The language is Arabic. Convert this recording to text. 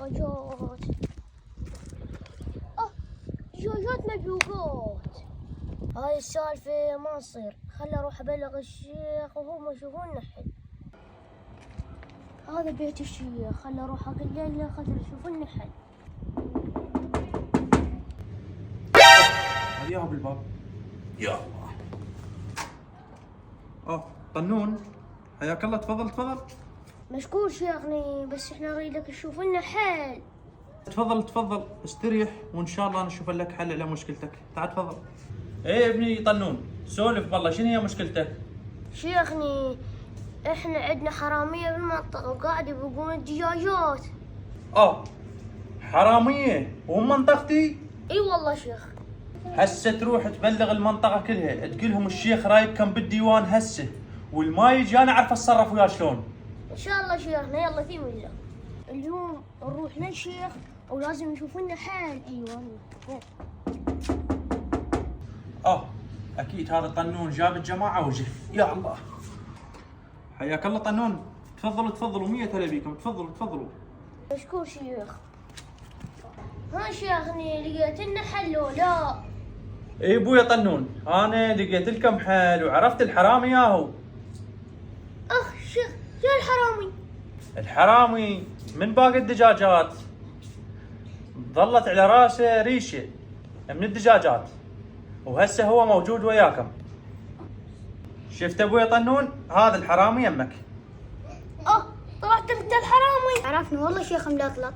دجاجات. دجاجات مدلوقات. هاي السالفة ما تصير، خلي اروح ابلغ الشيخ وهم يشوفون حل. هذا بيت الشيخ، خلي اروح اقول له خاطر يشوفون حل. يا بالباب. يا الله. طنون، حياك الله. تفضل تفضل. مشكور شيخني، بس احنا نريدك تشوف لنا حل. تفضل تفضل استريح، وان شاء الله نشوف لك حل على مشكلتك. تعال تفضل. ايه ابني طنون، سولف والله، شنو هي مشكلتك؟ شيخني احنا عندنا حرامية بالمنطقة وقاعد يبقون الدجاجات. حرامية وهم منطقتي؟ اي والله شيخ. هسه تروح تبلغ المنطقة كلها، تقولهم الشيخ رايبكم بالديوان هسه، والما يجي انا اعرف اتصرف وياه شلون. ان شاء الله شيخنا، يلا في مجال. اليوم نروح للشيخ ولازم يشوف لنا حل. ايوه. اكيد هذا طنون جاب الجماعة وجه. يا الله. حياك الله طنون، تفضلوا تفضلوا، 100 هلا بيكم، تفضلوا تفضلوا. مشكور شيخ. ها شيخني لقيت لنا حل ولا؟ اي ابويا طنون، انا لقيت لكم حل وعرفت الحرامي ياهو. شيخ يا الحرامي. الحرامي من باقي الدجاجات ظلت على راسه ريشه من الدجاجات، وهسه هو موجود وياكم. شفت ابويا طنون؟ هذا الحرامي يمك. طلعت انت الحرامي. عرفني والله شيخ ملطلط.